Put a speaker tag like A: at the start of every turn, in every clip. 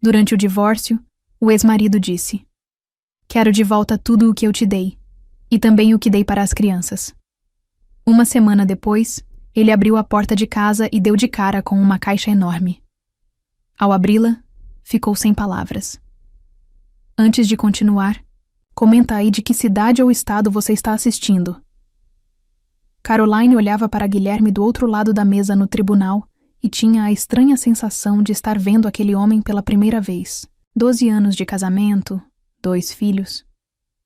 A: Durante o divórcio, o ex-marido disse: "Quero de volta tudo o que eu te dei, e também o que dei para as crianças." Uma semana depois, ele abriu a porta de casa e deu de cara com uma caixa enorme. Ao abri-la, ficou sem palavras. Antes de continuar, comenta aí de que cidade ou estado você está assistindo. Caroline olhava para Guilherme do outro lado da mesa no tribunal e tinha a estranha sensação de estar vendo aquele homem pela primeira vez. 12 anos de casamento, 2 filhos.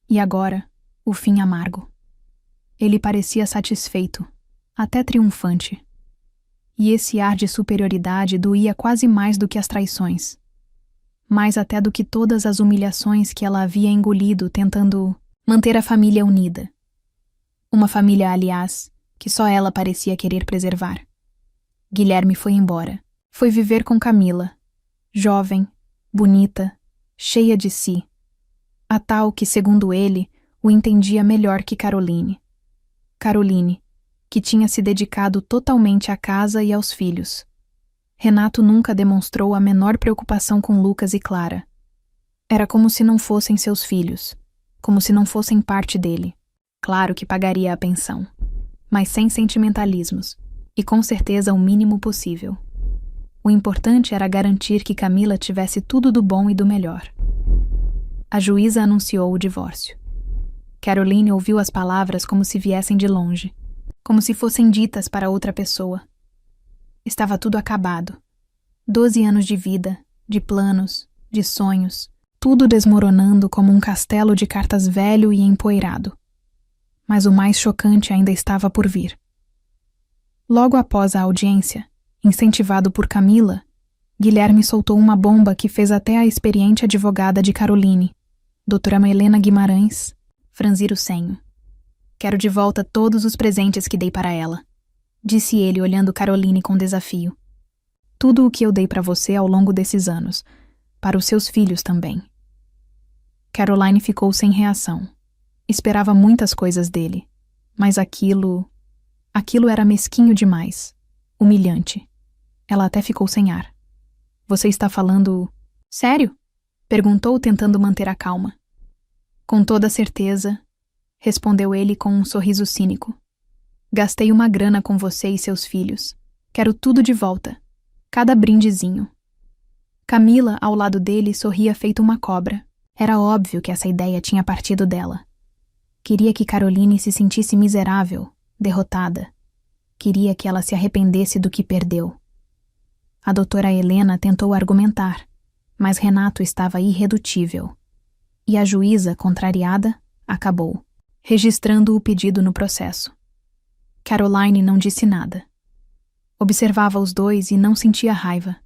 A: E agora, o fim amargo. Ele parecia satisfeito, até triunfante. E esse ar de superioridade doía quase mais do que as traições. Mais até do que todas as humilhações que ela havia engolido tentando manter a família unida. Uma família, aliás, que só ela parecia querer preservar. Guilherme foi embora. Foi viver com Camila, jovem, bonita, cheia de si. A tal que, segundo ele, o entendia melhor que Caroline. Caroline, que tinha se dedicado totalmente à casa e aos filhos. Renato nunca demonstrou a menor preocupação com Lucas e Clara. Era como se não fossem seus filhos, como se não fossem parte dele. Claro que pagaria a pensão, mas sem sentimentalismos, e com certeza o mínimo possível. O importante era garantir que Camila tivesse tudo do bom e do melhor. A juíza anunciou o divórcio. Caroline ouviu as palavras como se viessem de longe, como se fossem ditas para outra pessoa. Estava tudo acabado. 12 anos de vida, de planos, de sonhos, tudo desmoronando como um castelo de cartas velho e empoeirado. Mas o mais chocante ainda estava por vir. Logo após a audiência, incentivado por Camila, Guilherme soltou uma bomba que fez até a experiente advogada de Caroline, doutora Helena Guimarães, franzir o senho. "Quero de volta todos os presentes que dei para ela", disse ele olhando Caroline com desafio. "Tudo o que eu dei para você ao longo desses anos, para os seus filhos também." Caroline ficou sem reação. Esperava muitas coisas dele, mas aquilo era mesquinho demais, humilhante. Ela até ficou sem ar. "Você está falando sério?" perguntou, tentando manter a calma. "Com toda certeza", respondeu ele com um sorriso cínico. "Gastei uma grana com você e seus filhos. Quero tudo de volta. Cada brindezinho." Camila, ao lado dele, sorria feito uma cobra. Era óbvio que essa ideia tinha partido dela. Queria que Caroline se sentisse miserável, derrotada. Queria que ela se arrependesse do que perdeu. A doutora Helena tentou argumentar, mas Renato estava irredutível. E a juíza, contrariada, acabou, registrando o pedido no processo. Caroline não disse nada. Observava os dois e não sentia raiva.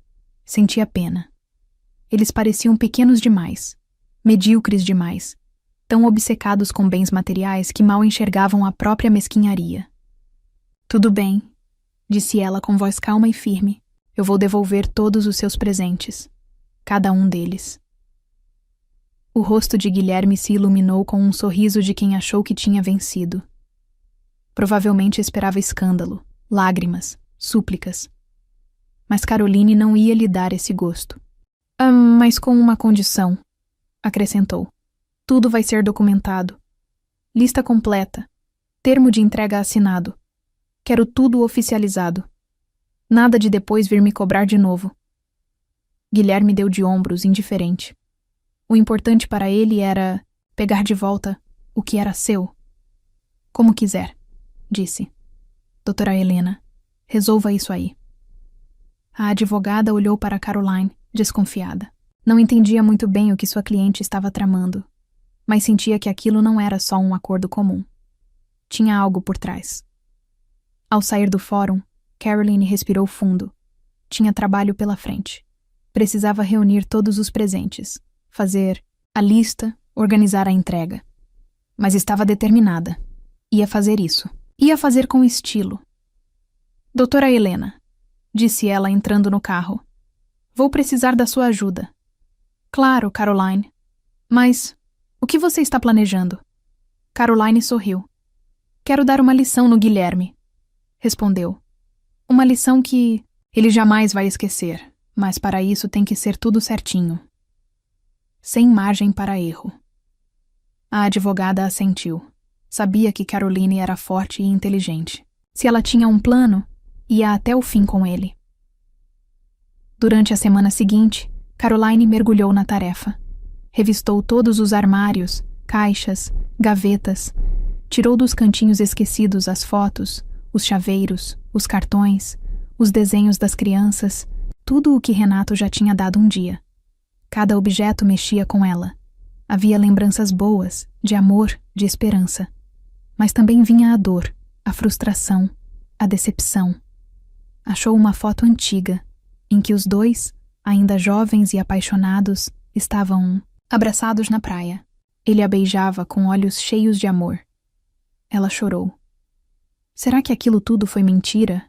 A: Sentia pena. Eles pareciam pequenos demais, medíocres demais, tão obcecados com bens materiais que mal enxergavam a própria mesquinharia. "Tudo bem", disse ela com voz calma e firme. "Eu vou devolver todos os seus presentes. Cada um deles." O rosto de Guilherme se iluminou com um sorriso de quem achou que tinha vencido. Provavelmente esperava escândalo, lágrimas, súplicas. Mas Caroline não ia lhe dar esse gosto. Mas com uma condição", acrescentou. "Tudo vai ser documentado. Lista completa. Termo de entrega assinado. Quero tudo oficializado. Nada de depois vir me cobrar de novo." Guilherme deu de ombros, indiferente. O importante para ele era pegar de volta o que era seu. "Como quiser", disse. "Doutora Helena, resolva isso aí." A advogada olhou para Caroline, desconfiada. Não entendia muito bem o que sua cliente estava tramando, mas sentia que aquilo não era só um acordo comum. Tinha algo por trás. Ao sair do fórum, Caroline respirou fundo. Tinha trabalho pela frente. Precisava reunir todos os presentes, fazer a lista, organizar a entrega. Mas estava determinada. Ia fazer isso. Ia fazer com estilo. "Doutora Helena", disse ela entrando no carro, "vou precisar da sua ajuda." "Claro, Caroline. Mas o que você está planejando?" Caroline sorriu. "Quero dar uma lição no Guilherme", respondeu. "Uma lição que ele jamais vai esquecer, Mas para isso tem que ser tudo certinho. Sem margem para erro. A advogada assentiu. Sabia que Caroline era forte e inteligente. Se ela tinha um plano, ia até o fim com ele. Durante a semana seguinte, Caroline mergulhou na tarefa. Revistou todos os armários, caixas, gavetas, tirou dos cantinhos esquecidos as fotos, os chaveiros, os cartões, os desenhos das crianças, tudo o que Renato já tinha dado um dia. Cada objeto mexia com ela. Havia lembranças boas, de amor, de esperança. Mas também vinha a dor, a frustração, a decepção. Achou uma foto antiga, em que os dois, ainda jovens e apaixonados, estavam abraçados na praia. Ele a beijava com olhos cheios de amor. Ela chorou. Será que aquilo tudo foi mentira?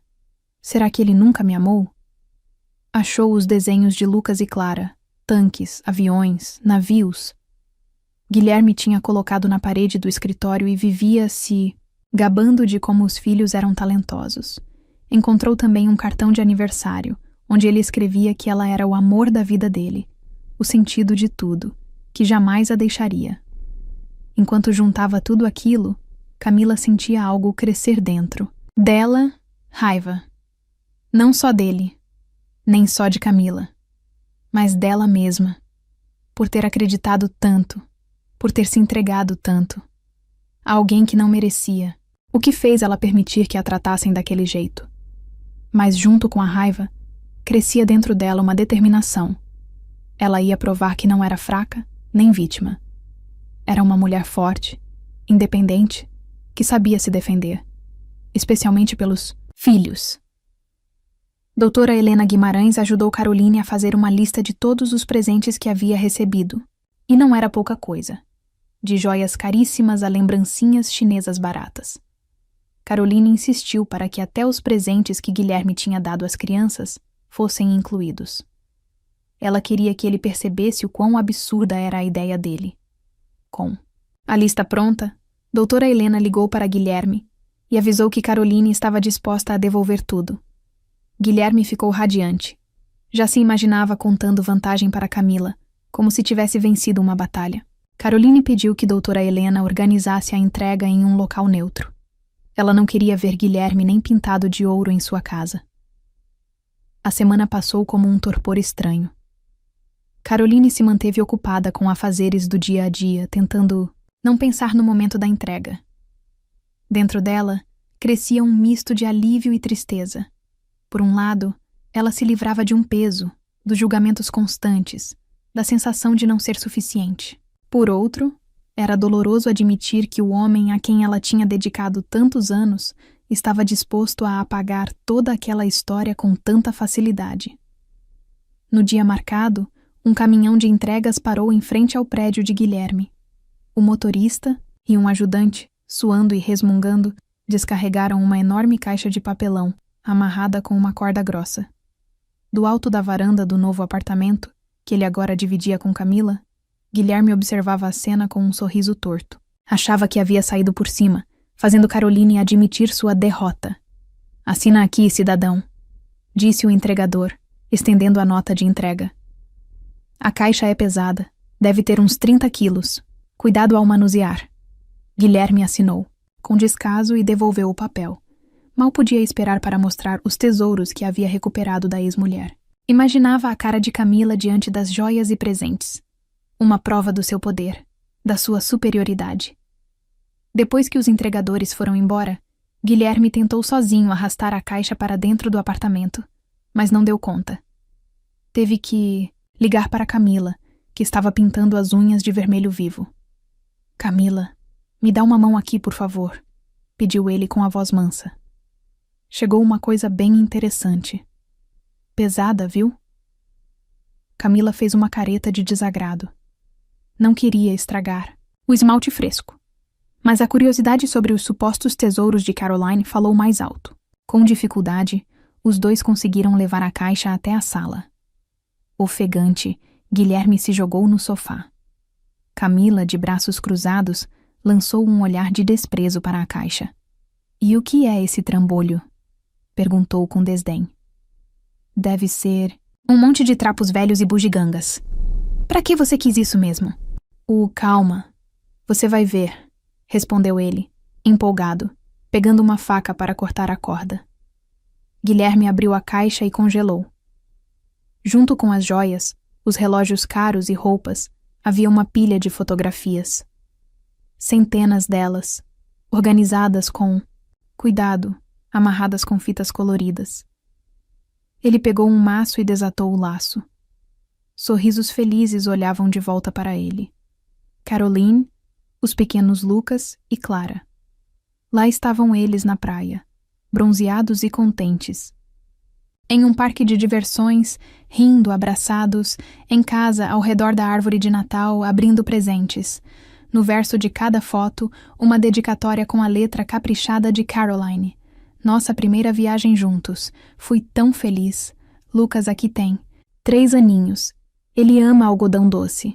A: Será que ele nunca me amou? Achou os desenhos de Lucas e Clara, tanques, aviões, navios. Guilherme tinha colocado na parede do escritório e vivia se gabando de como os filhos eram talentosos. Encontrou também um cartão de aniversário, onde ele escrevia que ela era o amor da vida dele, o sentido de tudo, que jamais a deixaria. Enquanto juntava tudo aquilo, Camila sentia algo crescer dentro. Dela, raiva. Não só dele, nem só de Camila, mas dela mesma, por ter acreditado tanto, por ter se entregado tanto. A alguém que não merecia. O que fez ela permitir que a tratassem daquele jeito? Mas junto com a raiva, crescia dentro dela uma determinação. Ela ia provar que não era fraca, nem vítima. Era uma mulher forte, independente, que sabia se defender, especialmente pelos filhos. Doutora Helena Guimarães ajudou Caroline a fazer uma lista de todos os presentes que havia recebido. E não era pouca coisa. De joias caríssimas a lembrancinhas chinesas baratas. Caroline insistiu para que até os presentes que Guilherme tinha dado às crianças fossem incluídos. Ela queria que ele percebesse o quão absurda era a ideia dele. Com a lista pronta, doutora Helena ligou para Guilherme e avisou que Caroline estava disposta a devolver tudo. Guilherme ficou radiante. Já se imaginava contando vantagem para Camila, como se tivesse vencido uma batalha. Caroline pediu que doutora Helena organizasse a entrega em um local neutro. Ela não queria ver Guilherme nem pintado de ouro em sua casa. A semana passou como um torpor estranho. Caroline se manteve ocupada com afazeres do dia a dia, tentando não pensar no momento da entrega. Dentro dela, crescia um misto de alívio e tristeza. Por um lado, ela se livrava de um peso, dos julgamentos constantes, da sensação de não ser suficiente. Por outro, era doloroso admitir que o homem a quem ela tinha dedicado tantos anos estava disposto a apagar toda aquela história com tanta facilidade. No dia marcado, um caminhão de entregas parou em frente ao prédio de Guilherme. O motorista e um ajudante, suando e resmungando, descarregaram uma enorme caixa de papelão, amarrada com uma corda grossa. Do alto da varanda do novo apartamento, que ele agora dividia com Camila, Guilherme observava a cena com um sorriso torto. Achava que havia saído por cima, fazendo Caroline admitir sua derrota. "Assina aqui, cidadão", disse o entregador, estendendo a nota de entrega. "A caixa é pesada, deve ter uns 30 quilos. Cuidado ao manusear." Guilherme assinou, com descaso, e devolveu o papel. Mal podia esperar para mostrar os tesouros que havia recuperado da ex-mulher. Imaginava a cara de Camila diante das joias e presentes. Uma prova do seu poder, da sua superioridade. Depois que os entregadores foram embora, Guilherme tentou sozinho arrastar a caixa para dentro do apartamento, mas não deu conta. Teve que ligar para Camila, que estava pintando as unhas de vermelho vivo. "Camila, me dá uma mão aqui, por favor", pediu ele com a voz mansa. Chegou uma coisa bem interessante. "Pesada, viu?" Camila fez uma careta de desagrado. Não queria estragar o esmalte fresco. Mas a curiosidade sobre os supostos tesouros de Caroline falou mais alto. Com dificuldade, os dois conseguiram levar a caixa até a sala. Ofegante, Guilherme se jogou no sofá. Camila, de braços cruzados, lançou um olhar de desprezo para a caixa. "E o que é esse trambolho?" perguntou com desdém. "Deve ser Um monte de trapos velhos e bugigangas. Pra que você quis isso mesmo? Calma. Você vai ver, respondeu ele, empolgado, pegando uma faca para cortar a corda. Guilherme abriu a caixa e congelou. Junto com as joias, os relógios caros e roupas, havia uma pilha de fotografias. Centenas delas, organizadas com cuidado, amarradas com fitas coloridas. Ele pegou um maço e desatou o laço. Sorrisos felizes olhavam de volta para ele. Caroline, os pequenos Lucas e Clara. Lá estavam eles na praia, bronzeados e contentes. Em um parque de diversões, rindo, abraçados, em casa, ao redor da árvore de Natal, abrindo presentes. No verso de cada foto, uma dedicatória com a letra caprichada de Caroline. Nossa primeira viagem juntos. Fui tão feliz. Lucas aqui tem 3 aninhos. Ele ama algodão doce.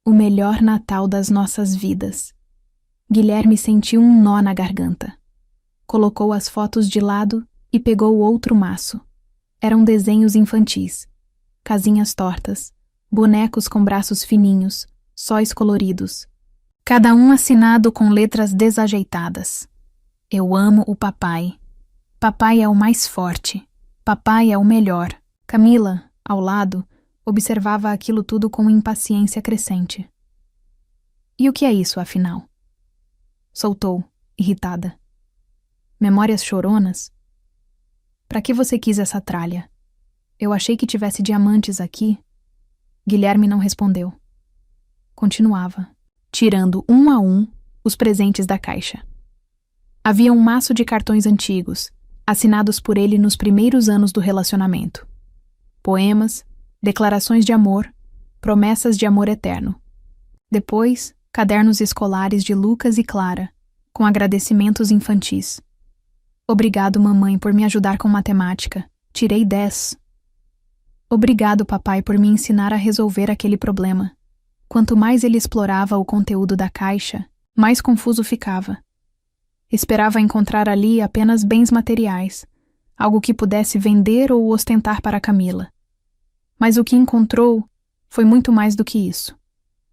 A: O melhor Natal das nossas vidas. Guilherme sentiu um nó na garganta. Colocou as fotos de lado e pegou outro maço. Eram desenhos infantis. Casinhas tortas, bonecos com braços fininhos, sóis coloridos. Cada um assinado com letras desajeitadas. Eu amo o papai. Papai é o mais forte. Papai é o melhor. Camila, ao lado, observava aquilo tudo com impaciência crescente. E o que é isso, afinal? Soltou, irritada. Memórias choronas? Pra que você quis essa tralha? Eu achei que tivesse diamantes aqui. Guilherme não respondeu. Continuava, tirando um a um os presentes da caixa. Havia um maço de cartões antigos, assinados por ele nos primeiros anos do relacionamento. Poemas, declarações de amor, promessas de amor eterno. Depois, cadernos escolares de Lucas e Clara, com agradecimentos infantis. Obrigado, mamãe, por me ajudar com matemática. Tirei 10. Obrigado, papai, por me ensinar a resolver aquele problema. Quanto mais ele explorava o conteúdo da caixa, mais confuso ficava. Esperava encontrar ali apenas bens materiais, algo que pudesse vender ou ostentar para Camila. Mas o que encontrou foi muito mais do que isso.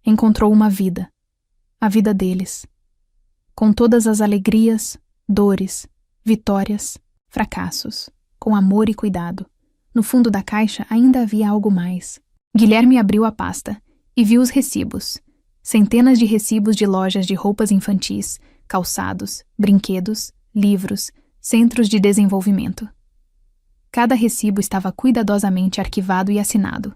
A: Encontrou uma vida. A vida deles. Com todas as alegrias, dores, vitórias, fracassos, com amor e cuidado. No fundo da caixa ainda havia algo mais. Guilherme abriu a pasta e viu os recibos. Centenas de recibos de lojas de roupas infantis, calçados, brinquedos, livros, centros de desenvolvimento. Cada recibo estava cuidadosamente arquivado e assinado.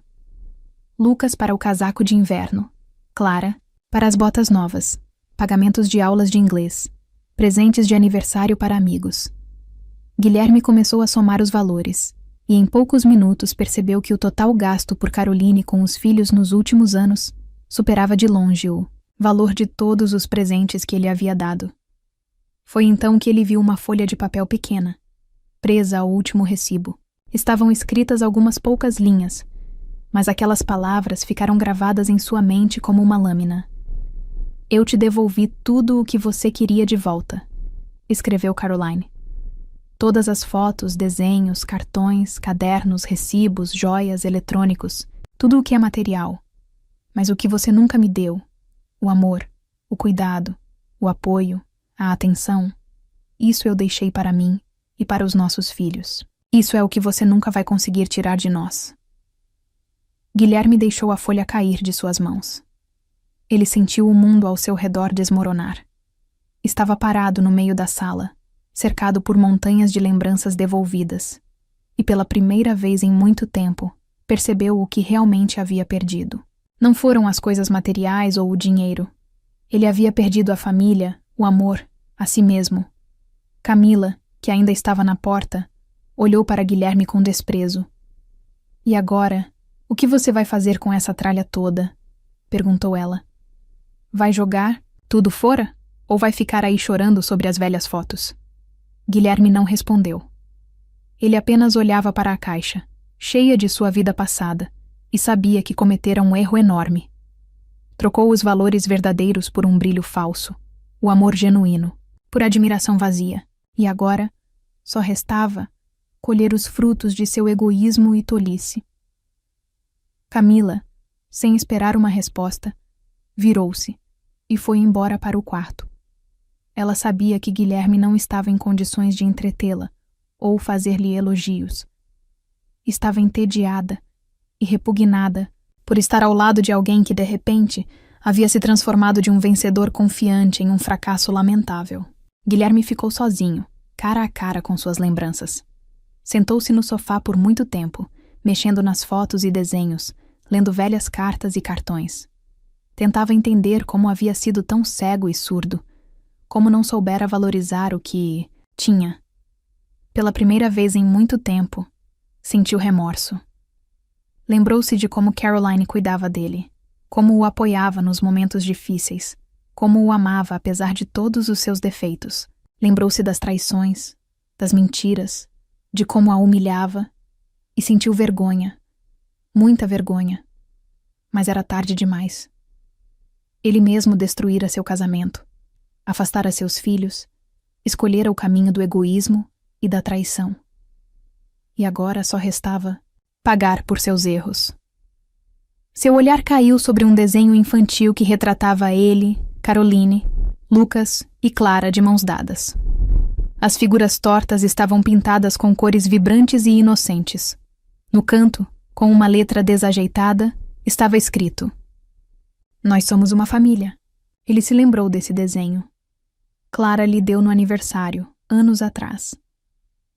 A: Lucas para o casaco de inverno. Clara para as botas novas. Pagamentos de aulas de inglês. Presentes de aniversário para amigos. Guilherme começou a somar os valores, e em poucos minutos percebeu que o total gasto por Caroline com os filhos nos últimos anos superava de longe o valor de todos os presentes que ele havia dado. Foi então que ele viu uma folha de papel pequena, presa ao último recibo. Estavam escritas algumas poucas linhas, mas aquelas palavras ficaram gravadas em sua mente como uma lâmina. Eu te devolvi tudo o que você queria de volta, escreveu Caroline. Todas as fotos, desenhos, cartões, cadernos, recibos, joias, eletrônicos, tudo o que é material. Mas o que você nunca me deu, o amor, o cuidado, o apoio, a atenção, isso eu deixei para mim e para os nossos filhos. Isso é o que você nunca vai conseguir tirar de nós. Guilherme deixou a folha cair de suas mãos. Ele sentiu o mundo ao seu redor desmoronar. Estava parado no meio da sala, cercado por montanhas de lembranças devolvidas, e pela primeira vez em muito tempo, percebeu o que realmente havia perdido. Não foram as coisas materiais ou o dinheiro. Ele havia perdido a família, o amor, a si mesmo. Camila, que ainda estava na porta, olhou para Guilherme com desprezo. E agora, o que você vai fazer com essa tralha toda? Perguntou ela. Vai jogar tudo fora? Ou vai ficar aí chorando sobre as velhas fotos? Guilherme não respondeu. Ele apenas olhava para a caixa, cheia de sua vida passada, e sabia que cometera um erro enorme. Trocou os valores verdadeiros por um brilho falso, o amor genuíno, por admiração vazia, e agora só restava colher os frutos de seu egoísmo e tolice. Camila, sem esperar uma resposta, virou-se e foi embora para o quarto. Ela sabia que Guilherme não estava em condições de entretê-la ou fazer-lhe elogios. Estava entediada e repugnada por estar ao lado de alguém que, de repente, havia se transformado de um vencedor confiante em um fracasso lamentável. Guilherme ficou sozinho, cara a cara com suas lembranças. Sentou-se no sofá por muito tempo, mexendo nas fotos e desenhos, lendo velhas cartas e cartões. Tentava entender como havia sido tão cego e surdo, como não soubera valorizar o que tinha. Pela primeira vez em muito tempo, sentiu remorso. Lembrou-se de como Caroline cuidava dele, como o apoiava nos momentos difíceis, como o amava apesar de todos os seus defeitos. Lembrou-se das traições, das mentiras, de como a humilhava e sentiu vergonha, muita vergonha. Mas era tarde demais. Ele mesmo destruíra seu casamento, afastara seus filhos, escolhera o caminho do egoísmo e da traição. E agora só restava pagar por seus erros. Seu olhar caiu sobre um desenho infantil que retratava ele, Caroline, Lucas e Clara de mãos dadas. As figuras tortas estavam pintadas com cores vibrantes e inocentes. No canto, com uma letra desajeitada, estava escrito: "Nós somos uma família." Ele se lembrou desse desenho. Clara lhe deu no aniversário, anos atrás.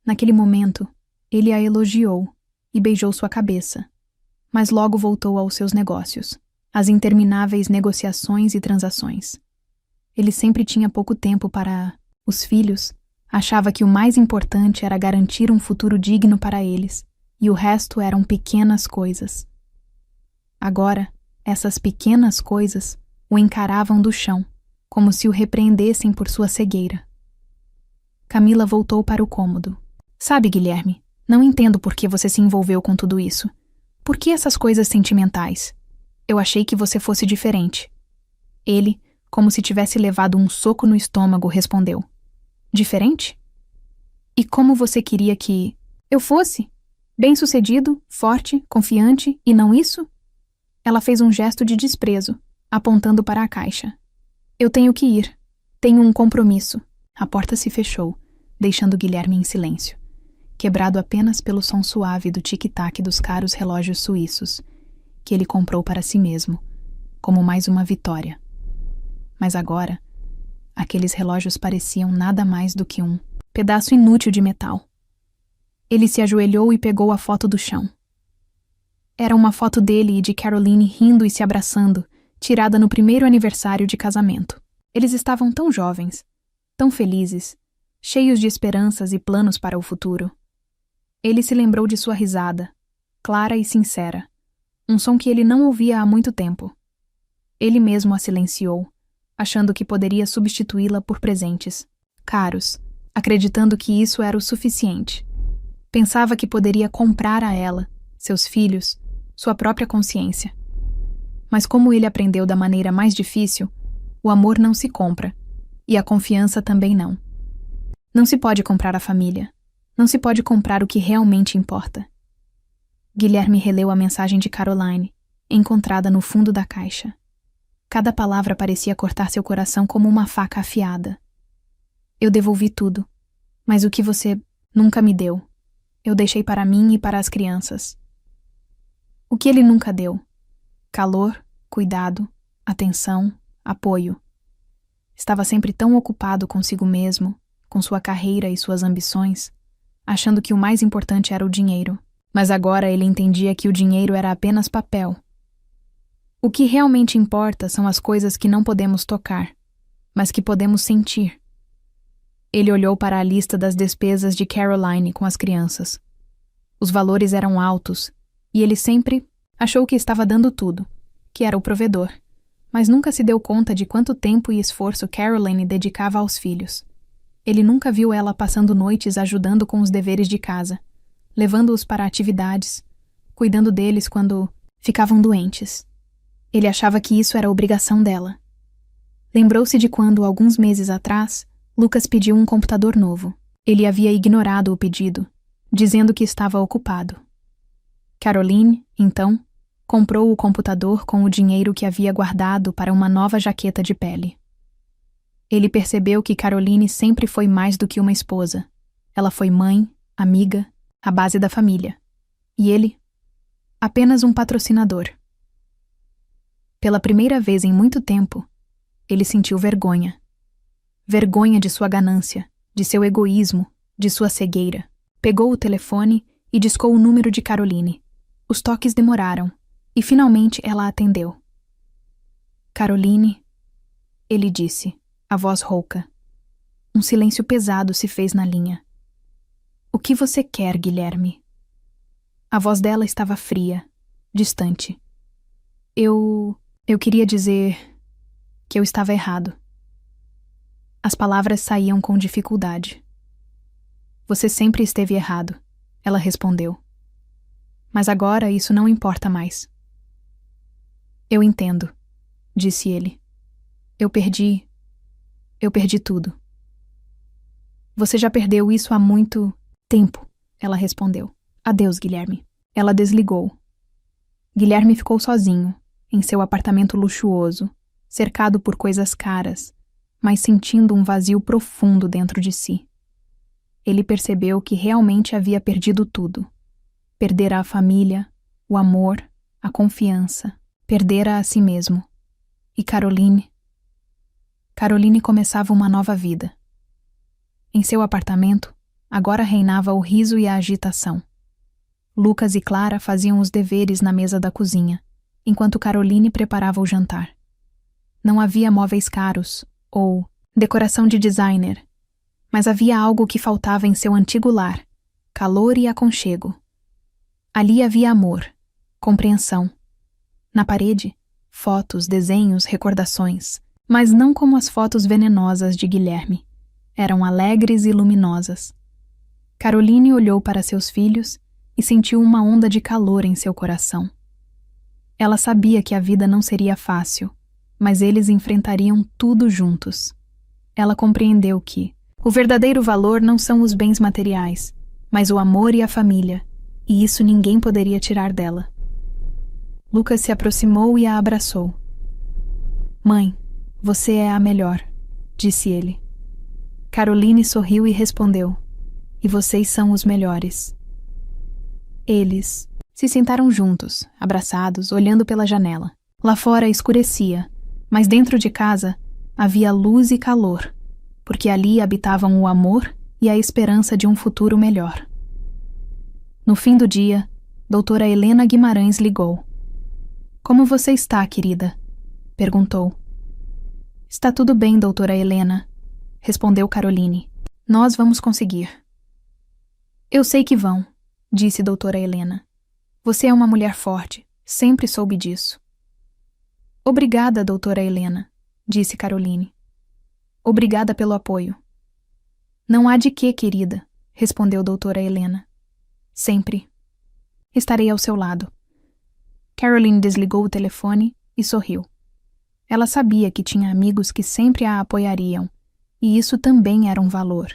A: Naquele momento, ele a elogiou e beijou sua cabeça, mas logo voltou aos seus negócios, às intermináveis negociações e transações. Ele sempre tinha pouco tempo para os filhos, achava que o mais importante era garantir um futuro digno para eles, e o resto eram pequenas coisas. Agora, essas pequenas coisas o encaravam do chão, como se o repreendessem por sua cegueira. Camila voltou para o cômodo. "Sabe, Guilherme, não entendo por que você se envolveu com tudo isso. Por que essas coisas sentimentais? Eu achei que você fosse diferente." Ele, como se tivesse levado um soco no estômago, respondeu: "Diferente? E como você queria que eu fosse? Bem-sucedido, forte, confiante, e não isso?" Ela fez um gesto de desprezo, apontando para a caixa. "Eu tenho que ir. Tenho um compromisso." A porta se fechou, deixando Guilherme em silêncio, quebrado apenas pelo som suave do tic-tac dos caros relógios suíços, que ele comprou para si mesmo, como mais uma vitória. Mas agora, aqueles relógios pareciam nada mais do que um pedaço inútil de metal. Ele se ajoelhou e pegou a foto do chão. Era uma foto dele e de Caroline rindo e se abraçando, tirada no primeiro aniversário de casamento. Eles estavam tão jovens, tão felizes, cheios de esperanças e planos para o futuro. Ele se lembrou de sua risada, clara e sincera, um som que ele não ouvia há muito tempo. Ele mesmo a silenciou, achando que poderia substituí-la por presentes, caros, acreditando que isso era o suficiente. Pensava que poderia comprar a ela, seus filhos, sua própria consciência. Mas como ele aprendeu da maneira mais difícil, o amor não se compra, e a confiança também não. Não se pode comprar a família. Não se pode comprar o que realmente importa. Guilherme releu a mensagem de Caroline, encontrada no fundo da caixa. Cada palavra parecia cortar seu coração como uma faca afiada. "Eu devolvi tudo, mas o que você nunca me deu, eu deixei para mim e para as crianças." O que ele nunca deu? Calor, cuidado, atenção, apoio. Estava sempre tão ocupado consigo mesmo, com sua carreira e suas ambições, achando que o mais importante era o dinheiro. Mas agora ele entendia que o dinheiro era apenas papel. O que realmente importa são as coisas que não podemos tocar, mas que podemos sentir. Ele olhou para a lista das despesas de Caroline com as crianças. Os valores eram altos, e ele sempre achou que estava dando tudo, que era o provedor, mas nunca se deu conta de quanto tempo e esforço Caroline dedicava aos filhos. Ele nunca viu ela passando noites ajudando com os deveres de casa, levando-os para atividades, cuidando deles quando ficavam doentes. Ele achava que isso era obrigação dela. Lembrou-se de quando, alguns meses atrás, Lucas pediu um computador novo. Ele havia ignorado o pedido, dizendo que estava ocupado. Caroline, então, comprou o computador com o dinheiro que havia guardado para uma nova jaqueta de pele. Ele percebeu que Caroline sempre foi mais do que uma esposa. Ela foi mãe, amiga, a base da família. E ele? Apenas um patrocinador. Pela primeira vez em muito tempo, ele sentiu vergonha. Vergonha de sua ganância, de seu egoísmo, de sua cegueira. Pegou o telefone e discou o número de Caroline. Os toques demoraram, e finalmente ela atendeu. Caroline, ele disse, a voz rouca. Um silêncio pesado se fez na linha. O que você quer, Guilherme? A voz dela estava fria, distante. Eu queria dizer que eu estava errado. As palavras saíam com dificuldade. Você sempre esteve errado, ela respondeu. Mas agora isso não importa mais. Eu entendo, disse ele. Eu perdi tudo. Você já perdeu isso há muito tempo, ela respondeu. Adeus, Guilherme. Ela desligou. Guilherme ficou sozinho, em seu apartamento luxuoso, cercado por coisas caras, mas sentindo um vazio profundo dentro de si. Ele percebeu que realmente havia perdido tudo. Perdera a família, o amor, a confiança, perdera a si mesmo. E Caroline começava uma nova vida. Em seu apartamento, agora reinava o riso e a agitação. Lucas e Clara faziam os deveres na mesa da cozinha, enquanto Caroline preparava o jantar. Não havia móveis caros ou decoração de designer, mas havia algo que faltava em seu antigo lar: calor e aconchego. Ali havia amor, compreensão. Na parede, fotos, desenhos, recordações, mas não como as fotos venenosas de Guilherme. Eram alegres e luminosas. Caroline olhou para seus filhos e sentiu uma onda de calor em seu coração. Ela sabia que a vida não seria fácil, mas eles enfrentariam tudo juntos. Ela compreendeu que o verdadeiro valor não são os bens materiais, mas o amor e a família, e isso ninguém poderia tirar dela. Lucas se aproximou e a abraçou. Mãe, você é a melhor, disse ele. Caroline sorriu e respondeu, e vocês são os melhores. Eles se sentaram juntos, abraçados, olhando pela janela. Lá fora escurecia, mas dentro de casa havia luz e calor, porque ali habitavam o amor e a esperança de um futuro melhor. No fim do dia, doutora Helena Guimarães ligou. Como você está, querida? Perguntou. Está tudo bem, doutora Helena, respondeu Caroline. Nós vamos conseguir. Eu sei que vão, disse doutora Helena. Você é uma mulher forte, sempre soube disso. Obrigada, doutora Helena, disse Caroline. Obrigada pelo apoio. Não há de quê, querida, respondeu doutora Helena. Sempre. Estarei ao seu lado. Caroline desligou o telefone e sorriu. Ela sabia que tinha amigos que sempre a apoiariam, e isso também era um valor.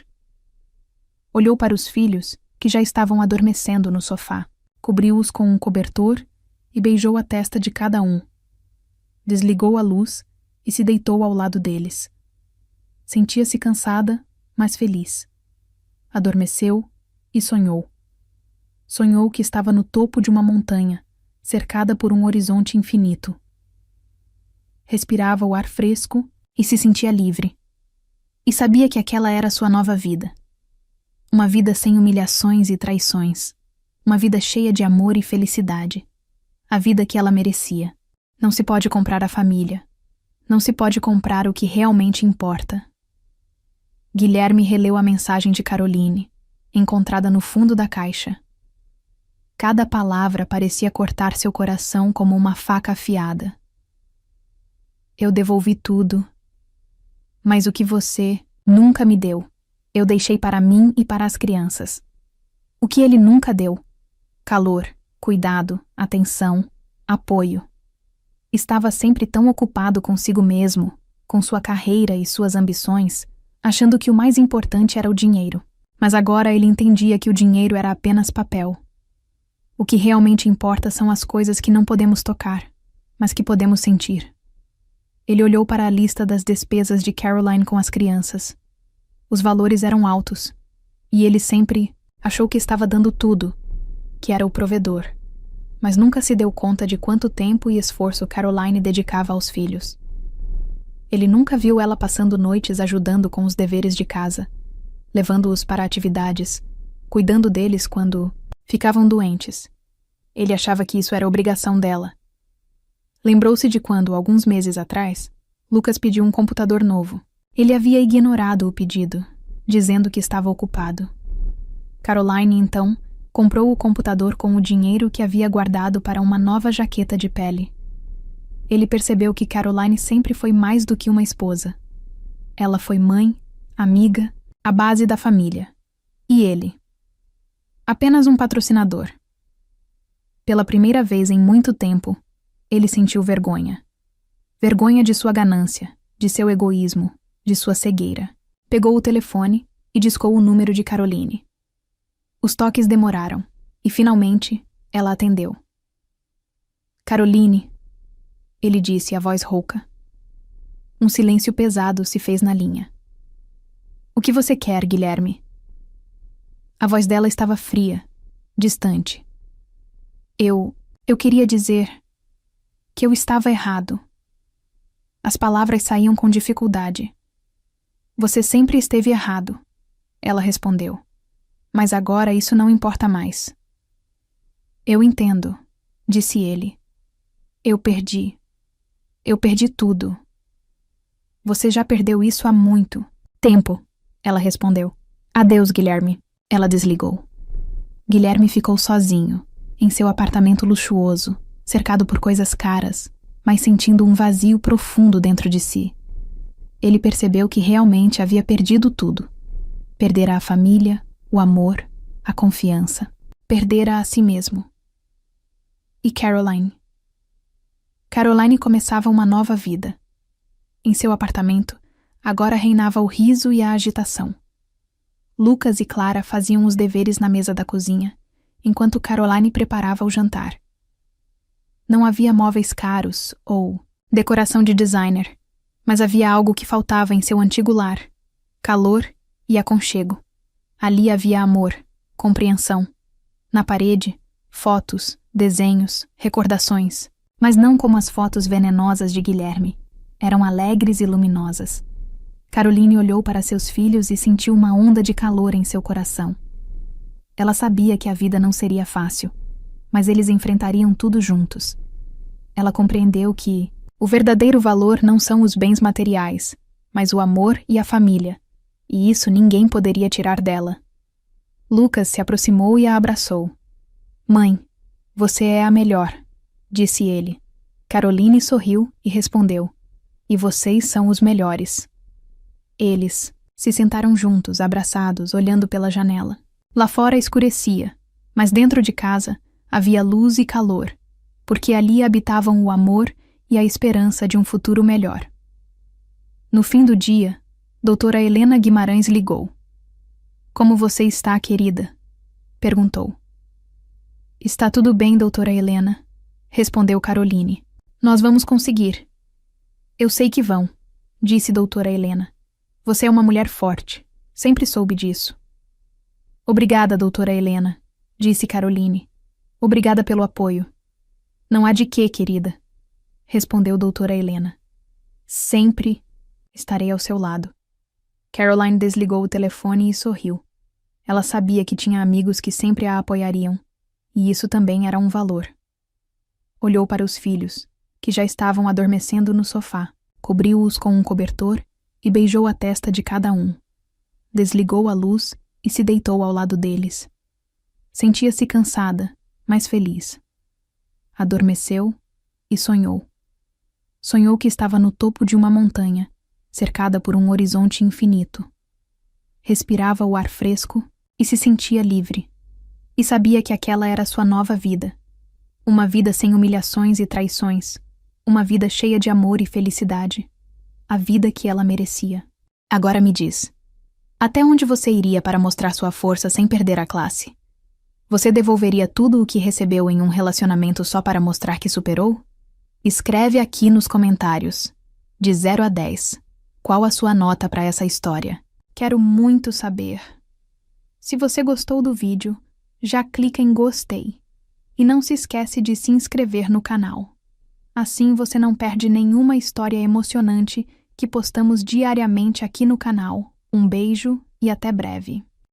A: Olhou para os filhos, que já estavam adormecendo no sofá, cobriu-os com um cobertor e beijou a testa de cada um. Desligou a luz e se deitou ao lado deles. Sentia-se cansada, mas feliz. Adormeceu e sonhou. Sonhou que estava no topo de uma montanha, cercada por um horizonte infinito. Respirava o ar fresco e se sentia livre. E sabia que aquela era sua nova vida. Uma vida sem humilhações e traições. Uma vida cheia de amor e felicidade. A vida que ela merecia. Não se pode comprar a família. Não se pode comprar o que realmente importa. Guilherme releu a mensagem de Caroline, encontrada no fundo da caixa. Cada palavra parecia cortar seu coração como uma faca afiada. Eu devolvi tudo, mas o que você nunca me deu, eu deixei para mim e para as crianças. O que ele nunca deu: calor, cuidado, atenção, apoio. Estava sempre tão ocupado consigo mesmo, com sua carreira e suas ambições, achando que o mais importante era o dinheiro. Mas agora ele entendia que o dinheiro era apenas papel. O que realmente importa são as coisas que não podemos tocar, mas que podemos sentir. Ele olhou para a lista das despesas de Caroline com as crianças. Os valores eram altos, e ele sempre achou que estava dando tudo, que era o provedor, mas nunca se deu conta de quanto tempo e esforço Caroline dedicava aos filhos. Ele nunca viu ela passando noites ajudando com os deveres de casa, levando-os para atividades, cuidando deles quando ficavam doentes. Ele achava que isso era obrigação dela. Lembrou-se de quando, alguns meses atrás, Lucas pediu um computador novo. Ele havia ignorado o pedido, dizendo que estava ocupado. Caroline, então, comprou o computador com o dinheiro que havia guardado para uma nova jaqueta de pele. Ele percebeu que Caroline sempre foi mais do que uma esposa. Ela foi mãe, amiga, a base da família. E ele? Apenas um patrocinador. Pela primeira vez em muito tempo, ele sentiu vergonha. Vergonha de sua ganância, de seu egoísmo, de sua cegueira. Pegou o telefone e discou o número de Caroline. Os toques demoraram, e finalmente ela atendeu. Caroline, ele disse, a voz rouca. Um silêncio pesado se fez na linha. O que você quer, Guilherme? A voz dela estava fria, distante. Eu queria dizer que eu estava errado. As palavras saíam com dificuldade. Você sempre esteve errado, ela respondeu. Mas agora isso não importa mais. Eu entendo, disse ele. Eu perdi tudo. Você já perdeu isso há muito tempo, ela respondeu. Adeus, Guilherme. Ela desligou. Guilherme ficou sozinho, em seu apartamento luxuoso, cercado por coisas caras, mas sentindo um vazio profundo dentro de si. Ele percebeu que realmente havia perdido tudo. Perdera a família, o amor, a confiança. Perdera a si mesmo. E Caroline? Caroline começava uma nova vida. Em seu apartamento, agora reinava o riso e a agitação. Lucas e Clara faziam os deveres na mesa da cozinha, enquanto Caroline preparava o jantar. Não havia móveis caros ou decoração de designer, mas havia algo que faltava em seu antigo lar: calor e aconchego. Ali havia amor, compreensão. Na parede, fotos, desenhos, recordações, mas não como as fotos venenosas de Guilherme. Eram alegres e luminosas. Caroline olhou para seus filhos e sentiu uma onda de calor em seu coração. Ela sabia que a vida não seria fácil, mas eles enfrentariam tudo juntos. Ela compreendeu que o verdadeiro valor não são os bens materiais, mas o amor e a família, e isso ninguém poderia tirar dela. Lucas se aproximou e a abraçou. Mãe, você é a melhor, disse ele. Caroline sorriu e respondeu. E vocês são os melhores. Eles se sentaram juntos, abraçados, olhando pela janela. Lá fora escurecia, mas dentro de casa havia luz e calor, porque ali habitavam o amor e a esperança de um futuro melhor. No fim do dia, doutora Helena Guimarães ligou. Como você está, querida? Perguntou. Está tudo bem, doutora Helena, respondeu Caroline. Nós vamos conseguir. Eu sei que vão, disse doutora Helena. Você é uma mulher forte. Sempre soube disso. Obrigada, doutora Helena, disse Caroline. Obrigada pelo apoio. Não há de quê, querida, respondeu doutora Helena. Sempre estarei ao seu lado. Caroline desligou o telefone e sorriu. Ela sabia que tinha amigos que sempre a apoiariam, e isso também era um valor. Olhou para os filhos, que já estavam adormecendo no sofá, cobriu-os com um cobertor e beijou a testa de cada um. Desligou a luz e se deitou ao lado deles. Sentia-se cansada, mas feliz. Adormeceu e sonhou. Sonhou que estava no topo de uma montanha, cercada por um horizonte infinito. Respirava o ar fresco e se sentia livre. E sabia que aquela era sua nova vida. Uma vida sem humilhações e traições. Uma vida cheia de amor e felicidade. A vida que ela merecia. Agora me diz, Até onde você iria para mostrar sua força sem perder a classe? Você devolveria tudo o que recebeu em um relacionamento só para mostrar que superou? Escreve aqui nos comentários. De 0 a 10. Qual a sua nota para essa história? Quero muito saber. Se você gostou do vídeo, já clica em gostei. E não se esquece de se inscrever no canal. Assim você não perde nenhuma história emocionante que postamos diariamente aqui no canal. Um beijo e até breve.